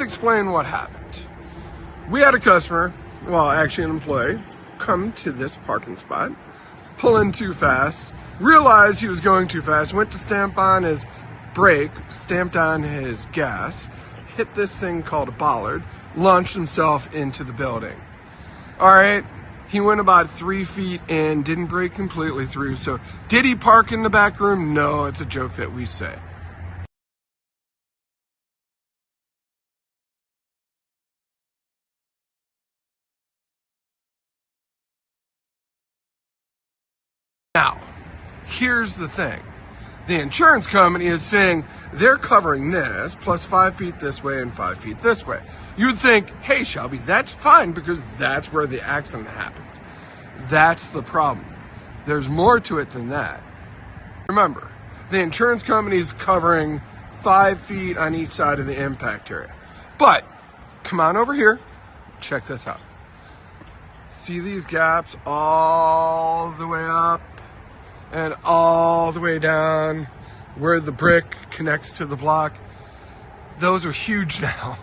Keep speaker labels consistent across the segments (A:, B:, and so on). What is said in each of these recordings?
A: let's explain what happened. We had a customer, well, actually an employee, come to this parking spot, pull in too fast, realized he was going too fast, went to stamp on his brake, stamped on his gas, hit this thing called a bollard, launched himself into the building. All right, he went about 3 feet in, didn't break completely through. So did he park in the back room? No, it's a joke that we say. Now, here's the thing. The insurance company is saying they're covering this plus 5 feet this way and 5 feet this way. You'd think, hey, Shelby, that's fine because that's where the accident happened. That's the problem. There's more to it than that. Remember, the insurance company is covering 5 feet on each side of the impact area. But come on over here. Check this out. See these gaps all the way up and all the way down where the brick connects to the block? Those are huge now.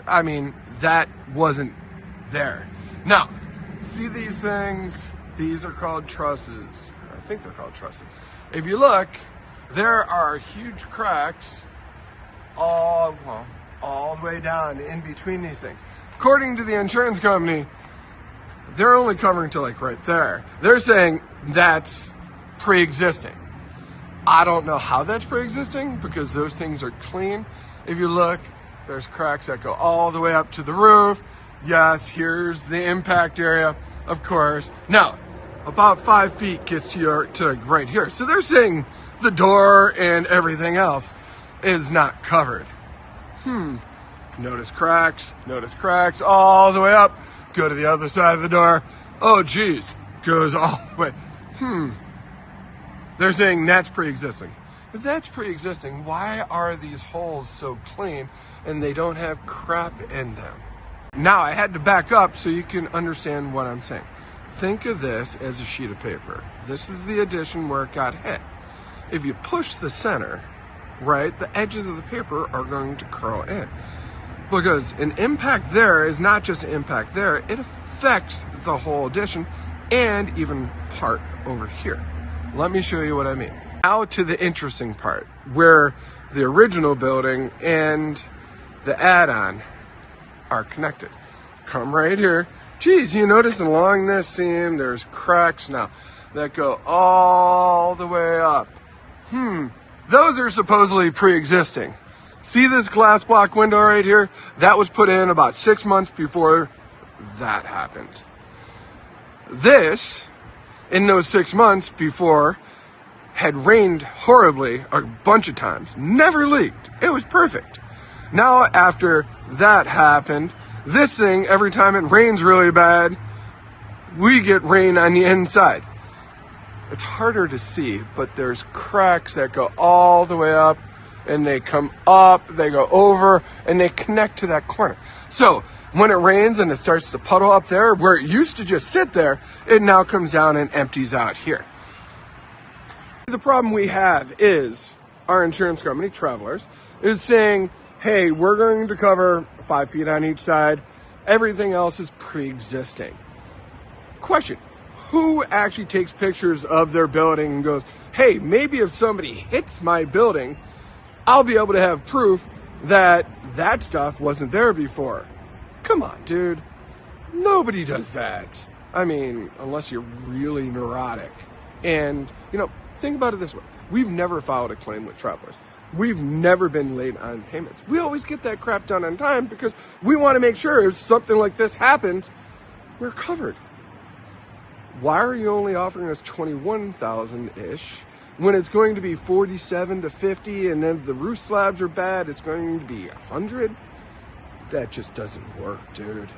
A: I mean, that wasn't there. Now, see these things? These are called trusses. I think they're called trusses. If you look, there are huge cracks all the way down in between these things. According to the insurance company, they're only covering to like right there. They're saying that's pre-existing. I don't know how that's pre-existing because those things are clean. If you look, there's cracks that go all the way up to the roof. Yes, here's the impact area, of course. Now, about 5 feet gets to right here. So they're saying the door and everything else is not covered. Notice cracks all the way up. Go to the other side of the door. Oh, geez, goes all the way. They're saying that's pre-existing. If that's pre-existing, why are these holes so clean and they don't have crap in them? Now, I had to back up so you can understand what I'm saying. Think of this as a sheet of paper. This is the addition where it got hit. If you push the center, right, the edges of the paper are going to curl in. Because an impact there is not just an impact there, it affects the whole addition and even part over here. Let me show you what I mean. Now to the interesting part, where the original building and the add-on are connected. Come right here. Geez, you notice along this seam, there's cracks now that go all the way up. Those are supposedly pre-existing. See this glass block window right here? That was put in about 6 months before that happened. This, in those 6 months before, had rained horribly a bunch of times. Never leaked. It was perfect. Now, after that happened, this thing, every time it rains really bad, we get rain on the inside. It's harder to see, but there's cracks that go all the way up, and they come up, they go over, and they connect to that corner. So when it rains and it starts to puddle up there, where it used to just sit there, it now comes down and empties out here. The problem we have is our insurance company, Travelers, is saying, hey, we're going to cover 5 feet on each side. Everything else is pre-existing. Question, who actually takes pictures of their building and goes, hey, maybe if somebody hits my building, I'll be able to have proof that that stuff wasn't there before? Come on, dude. Nobody does that. I mean, unless you're really neurotic. And, think about it this way. We've never filed a claim with Travelers. We've never been late on payments. We always get that crap done on time because we want to make sure if something like this happens, we're covered. Why are you only offering us $21,000-ish when it's going to be $47 to $50, and if the roof slabs are bad, it's going to be $100? That just doesn't work, dude.